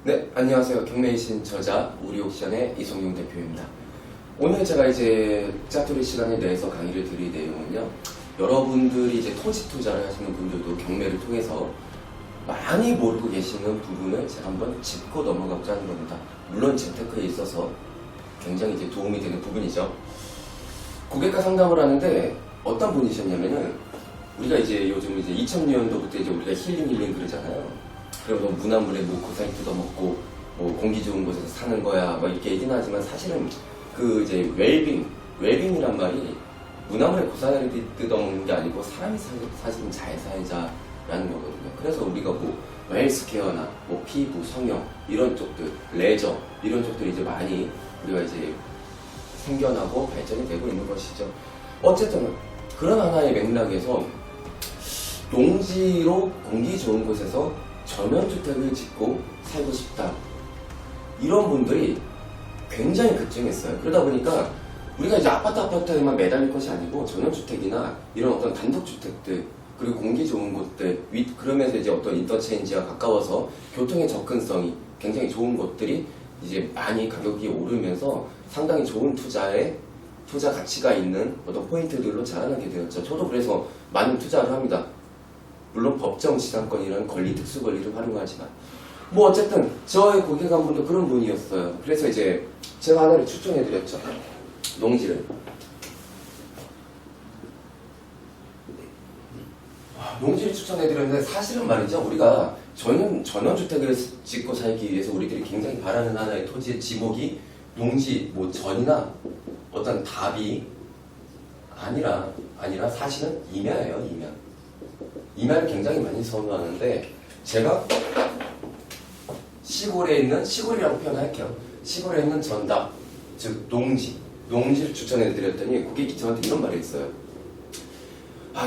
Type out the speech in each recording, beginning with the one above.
네, 안녕하세요. 경매이신 저자 우리옥션의 이성용 대표입니다. 오늘 제가 이제 짜투리 시간을 내서 강의를 드릴 내용은요. 여러분들이 이제 토지 투자를 하시는 분들도 경매를 통해서 많이 모르고 계시는 부분을 제가 한번 짚고 넘어가고자 하는 겁니다. 물론 재테크에 있어서 굉장히 이제 도움이 되는 부분이죠. 고객과 상담을 하는데 어떤 분이셨냐면은 우리가 이제 요즘 이제 2000년도부터 이제 우리가 힐링 그러잖아요. 그리고 문화물에 뭐 고사리 뜯어먹고 뭐 공기 좋은 곳에서 사는 거야 뭐 이렇게 얘기는 하지만 사실은 그 이제 웰빙이란 말이 문화물에 고사리 뜯어먹는 게 아니고 사람이 사실은 잘 살자라는 거거든요. 그래서 우리가 뭐 헬스케어나 뭐 피부, 성형 이런 쪽들, 레저 이런 쪽들이 이제 많이 우리가 이제 생겨나고 발전이 되고 있는 것이죠. 어쨌든 그런 하나의 맥락에서 농지로 공기 좋은 곳에서 전원주택을 짓고 살고 싶다. 이런 분들이 굉장히 급증했어요. 그러다 보니까 우리가 이제 아파트에만 매달릴 것이 아니고 전원주택이나 이런 어떤 단독주택들 그리고 공기 좋은 곳들 그러면서 이제 어떤 인터체인지와 가까워서 교통의 접근성이 굉장히 좋은 곳들이 이제 많이 가격이 오르면서 상당히 좋은 투자 가치가 있는 어떤 포인트들로 자라나게 되었죠. 저도 그래서 많은 투자를 합니다. 물론 법정 지상권이라는 권리, 특수 권리를 활용하지만 뭐 어쨌든 저의 고객 한 분도 그런 분이었어요. 그래서 이제 제가 하나를 추천해드렸죠. 농지를. 농지를 추천해드렸는데 사실은 말이죠. 우리가 전원주택을 짓고 살기 위해서 우리들이 굉장히 바라는 하나의 토지의 지목이 농지, 뭐 전이나 어떤 답이 아니라 사실은 임야예요, 임야. 임야를 굉장히 많이 선호하는데 제가 시골이라고 표현할게요. 시골에 있는 전답, 즉 농지를 추천해드렸더니 고객이 저한테 이런 말을 했어요.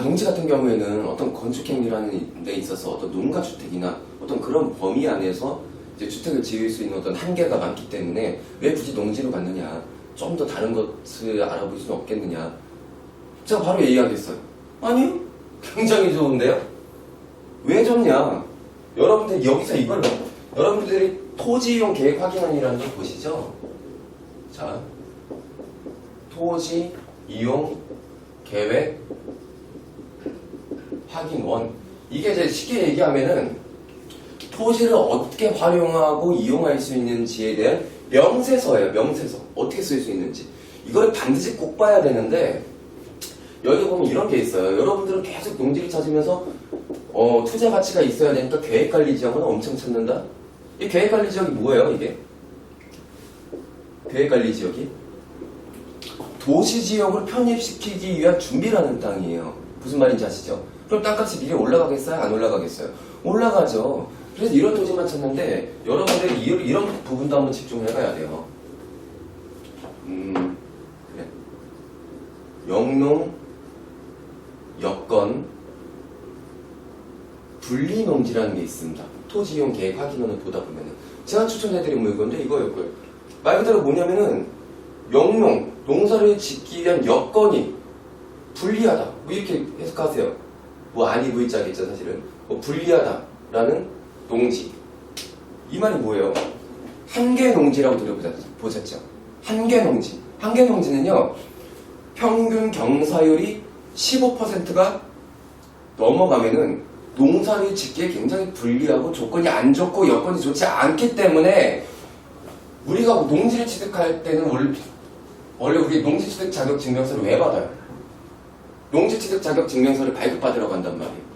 농지 같은 경우에는 어떤 건축행위라는 데 있어서 어떤 농가주택이나 어떤 그런 범위 안에서 이제 주택을 지을 수 있는 어떤 한계가 많기 때문에 왜 굳이 농지로 갔느냐, 좀 더 다른 것을 알아볼 수는 없겠느냐. 제가 바로 얘기하겠어요. 아니요, 굉장히 좋은데요? 왜 좋냐? 여러분들 여기서 이걸 여러분들이 토지이용 계획 확인안이라는 걸 보시죠? 자, 토지 이용 계획 확인원. 이게 이제 쉽게 얘기하면은 토지를 어떻게 활용하고 이용할 수 있는지에 대한 명세서예요. 명세서. 어떻게 쓸 수 있는지. 이걸 반드시 꼭 봐야 되는데 여기 보면 이런 게 있어요. 여러분들은 계속 농지를 찾으면서 투자 가치가 있어야 되니까 계획관리 지역은 엄청 찾는다. 이 계획관리 지역이 뭐예요, 이게? 계획관리 지역이 도시지역으로 편입시키기 위한 준비라는 땅이에요. 무슨 말인지 아시죠? 그럼 땅값이 미래 올라가겠어요? 안 올라가겠어요? 올라가죠. 그래서 이런 토지만 찾는데 여러분들이 이런 부분도 한번 집중해봐야 돼요. 그래. 영농 여건 분리농지라는 게 있습니다. 토지이용 계획 확인원을 보다 보면은 제가 추천해드린 물건도 이거였고요. 말 그대로 뭐냐면은 농사를 짓기 위한 여건이 불리하다. 뭐 이렇게 해석하세요. 뭐 아니 V자겠죠 사실은. 뭐 불리하다라는 농지. 이 말이 뭐예요? 한계농지라고 들어보셨죠? 한계농지. 한계농지는요. 평균 경사율이 15%가 넘어가면은 농사를 짓기에 굉장히 불리하고 조건이 안 좋고 여건이 좋지 않기 때문에 우리가 농지를 취득할 때는 원래 우리 농지 취득 자격 증명서를 왜 받아요? 농지 취득 자격 증명서를 발급받으러 간단 말이에요.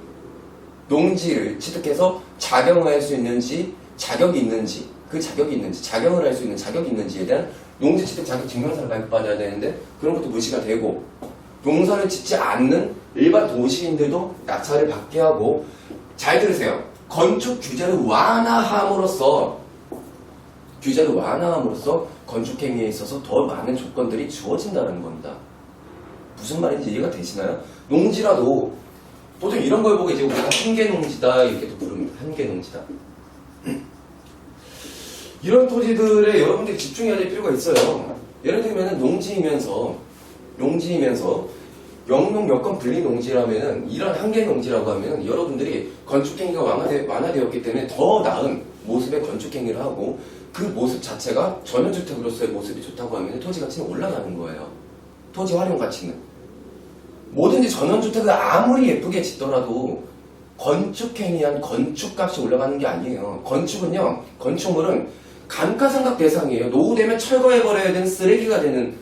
농지를 취득해서 작용을 할 수 있는지 자격이 있는지 작용을 할 수 있는 자격이 있는지에 대한 농지 취득 자격 증명서를 발급받아야 되는데 그런 것도 무시가 되고 농사를 짓지 않는 일반 도시인들도 낙찰을 받게 하고 잘 들으세요. 건축 규제를 완화함으로써 건축행위에 있어서 더 많은 조건들이 주어진다는 겁니다. 무슨 말인지 이해가 되시나요? 농지라도 보통 이런 걸 보고 이제 우리가 한계농지다 이렇게도 부릅니다. 한계농지다. 이런 토지들에 여러분들이 집중해야 될 필요가 있어요. 예를 들면 농지이면서 영농 여건 분리 농지라면은 이런 한계 농지라고 하면은 여러분들이 건축행위가 완화되었기 때문에 더 나은 모습의 건축행위를 하고 그 모습 자체가 전원주택으로서의 모습이 좋다고 하면 토지 가치는 올라가는 거예요. 토지 활용 가치는. 뭐든지 전원주택을 아무리 예쁘게 짓더라도 건축행위한 건축값이 올라가는 게 아니에요. 건축은요, 건축물은 감가상각 대상이에요. 노후되면 철거해버려야 되는 쓰레기가 되는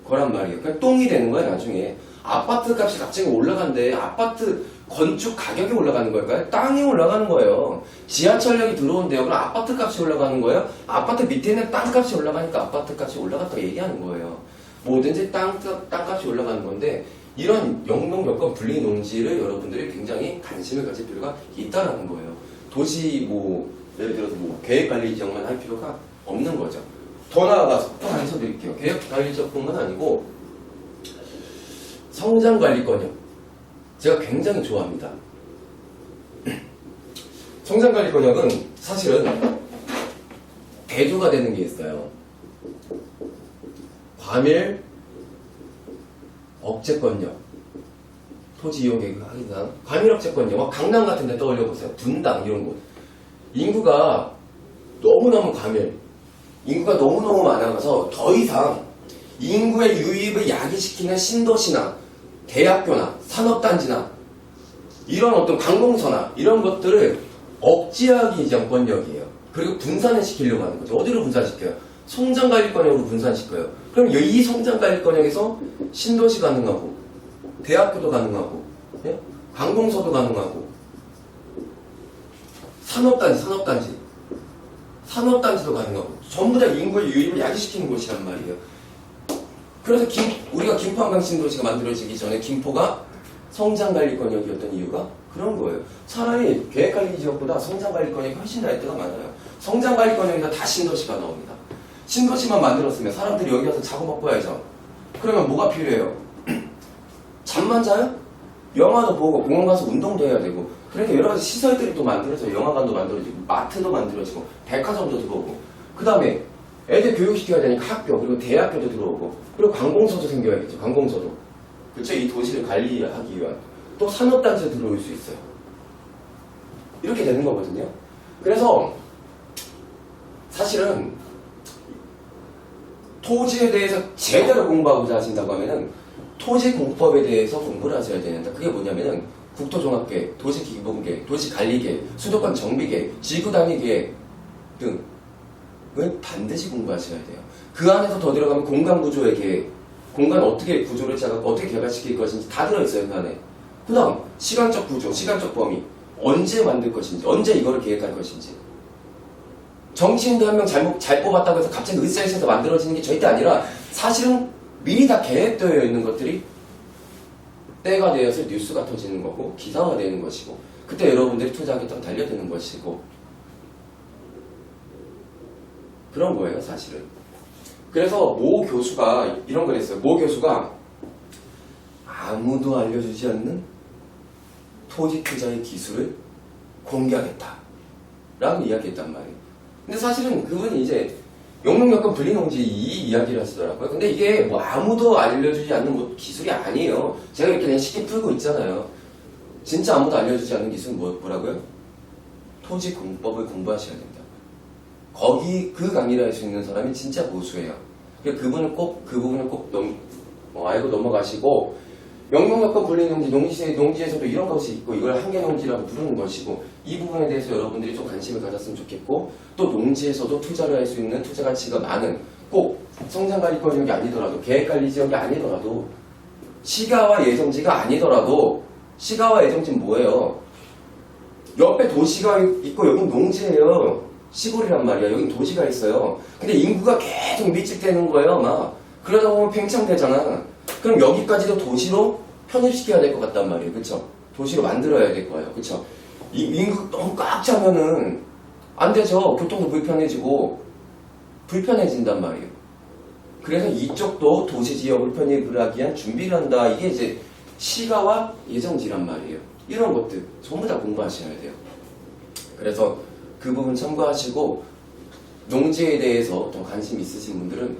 거란 말이에요. 그러니까 똥이 되는 거예요, 나중에. 아파트 값이 갑자기 올라간대. 아파트 건축 가격이 올라가는 걸까요? 땅이 올라가는 거예요. 지하철역이 들어온대요. 그럼 아파트 값이 올라가는 거예요? 아파트 밑에 있는 땅 값이 올라가니까 아파트 값이 올라갔다고 얘기하는 거예요. 뭐든지 땅값이 올라가는 건데, 이런 영농 여건 분리 농지를 여러분들이 굉장히 관심을 가질 필요가 있다라는 거예요. 도시 예를 들어서 계획관리 지역만 할 필요가 없는 거죠. 더 나아가서 또 하나 드릴게요. 계획관리 지역뿐만 아니고 성장관리권이요. 제가 굉장히 좋아합니다. 성장관리권역은 사실은 대조가 되는 게 있어요. 과밀 억제권역, 토지 이용 계획 하기상 과밀 억제권역, 강남 같은 데 떠올려 보세요. 분당 이런 곳. 인구가 너무너무 과밀, 인구가 너무너무 많아서 더 이상 인구의 유입을 야기시키는 신도시나 대학교나 산업단지나 이런 어떤 관공서나 이런 것들을 억제하기 위한 권역이에요. 그리고 분산을 시키려고 하는 거죠. 어디로 분산시켜요? 성장관리권역으로 분산시켜요. 그럼 이 성장관리권역에서 신도시 가능하고 대학교도 가능하고 관공서도 가능하고 산업단지도 가능하고 전부 다 인구의 유입을 야기시키는 곳이란 말이에요. 그래서 우리가 김포 한강 신도시가 만들어지기 전에 김포가 성장관리권역이었던 이유가 그런 거예요. 차라리 계획관리 지역보다 성장관리권역이 훨씬 나을 때가 많아요. 성장관리권역에다 다 신도시가 나옵니다. 신도시만 만들었으면 사람들이 여기 와서 자고 먹고 해야죠. 그러면 뭐가 필요해요? 잠만 자요? 영화도 보고 공원 가서 운동도 해야 되고, 그러니까 여러 가지 시설들이 또 만들어져요. 영화관도 만들어지고 마트도 만들어지고 백화점도 들어오고, 그 다음에 애들 교육시켜야 되니까 학교, 그리고 대학교도 들어오고, 그리고 관공서도 생겨야겠죠. 관공서도. 그렇죠? 이 도시를 관리하기 위한. 또 산업단지도 들어올 수 있어요. 이렇게 되는 거거든요. 그래서 사실은 토지에 대해서 제대로 공부하고자 하신다고 하면은 토지공법에 대해서 공부를 하셔야 되는데, 그게 뭐냐면은 국토종합계획, 도시기본계획, 도시관리계획, 수도권 정비계획, 지구단위계획 등을 반드시 공부하셔야 돼요. 그 안에서 더 들어가면 공간구조의 계획, 공간 어떻게 구조를 짜고 어떻게 개발시킬 것인지 다 들어있어요. 그 안에. 그 다음 시간적 구조, 시간적 범위, 언제 만들 것인지, 언제 이거를 계획할 것인지. 정치인도 한 명 잘 뽑았다고 해서 갑자기 으쌰으쌰해서 만들어지는 게 절대 아니라, 사실은 미리 다 계획되어 있는 것들이 때가 되어서 뉴스가 터지는 거고 기사화 되는 것이고, 그때 여러분들이 투자하겠다고 달려드는 것이고, 그런 거예요 사실은. 그래서 모 교수가 이런 걸 했어요. 모 교수가 아무도 알려주지 않는 토지 투자의 기술을 공개하겠다 라고 이야기했단 말이에요. 근데 사실은 그분이 이제 영농여건 분리농지 이 이야기를 하시더라고요. 근데 이게 뭐 아무도 알려주지 않는 뭐 기술이 아니에요. 제가 이렇게 그냥 쉽게 풀고 있잖아요. 진짜 아무도 알려주지 않는 기술은 뭐라고요? 토지 공법을 공부하셔야 된다. 거기 그 강의를 할 수 있는 사람이 진짜 보수예요. 그러니까 그 부분을 꼭 알고 넘어가시고, 영농여건 분리농지, 농지에서도 이런 것이 있고 이걸 한계농지라고 부르는 것이고, 이 부분에 대해서 여러분들이 좀 관심을 가졌으면 좋겠고, 또 농지에서도 투자를 할 수 있는 투자 가치가 많은, 꼭 성장관리권 지역이 아니더라도, 계획관리 지역이 아니더라도, 시가와 예정지가 아니더라도, 시가와 예정지는 뭐예요? 옆에 도시가 있고 여긴 농지예요. 시골이란 말이야. 여긴 도시가 있어요. 근데 인구가 계속 밀집되는 거예요, 막. 그러다 보면 팽창되잖아. 그럼 여기까지도 도시로 편입시켜야 될 것 같단 말이에요. 그쵸? 도시로 만들어야 될 거예요. 그쵸? 인구 너무 꽉 차면은 안 되죠. 교통도 불편해지고 불편해진단 말이에요. 그래서 이쪽도 도시지역을 편입을 하기 위한 준비를 한다. 이게 이제 시가와 예정지란 말이에요. 이런 것들 전부 다 공부하셔야 돼요. 그래서 그 부분 참고하시고, 농지에 대해서 더 관심 있으신 분들은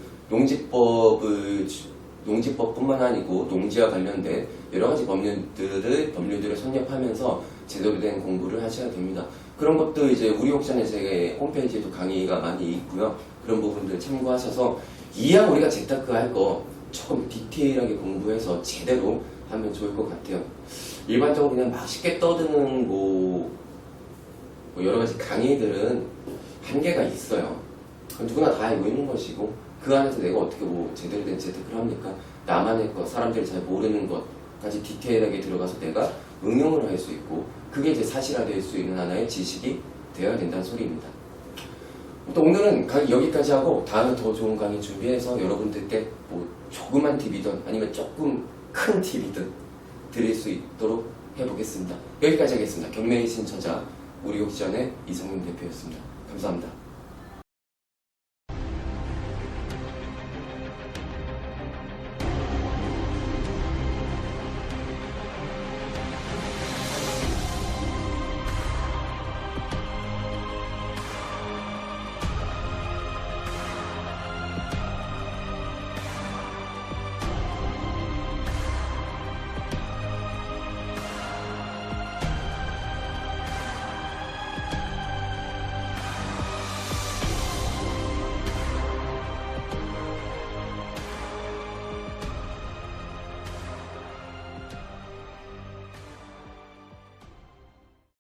농지법뿐만 아니고 농지와 관련된 여러 가지 법률들을 섭렵하면서 제대로 된 공부를 하셔야 됩니다. 그런 것도 이제 우리 옥션의 홈페이지에도 강의가 많이 있고요. 그런 부분들 참고하셔서 이왕 우리가 재테크 할 거 조금 디테일하게 공부해서 제대로 하면 좋을 것 같아요. 일반적으로 그냥 막 쉽게 떠드는 뭐 여러 가지 강의들은 한계가 있어요. 그건 누구나 다 알고 있는 것이고 그 안에서 내가 어떻게 뭐 제대로 된 재테크를 합니까? 나만의 것, 사람들이 잘 모르는 것까지 디테일하게 들어가서 내가 응용을 할 수 있고 그게 이제 사실화될 수 있는 하나의 지식이 되어야 된다는 소리입니다. 또 오늘은 강의 여기까지 하고 다음에 더 좋은 강의 준비해서 여러분들께 뭐 조그만 팁이든 아니면 조금 큰 팁이든 드릴 수 있도록 해보겠습니다. 여기까지 하겠습니다. 경매의 신처자 우리 옥션의 이성윤 대표였습니다. 감사합니다.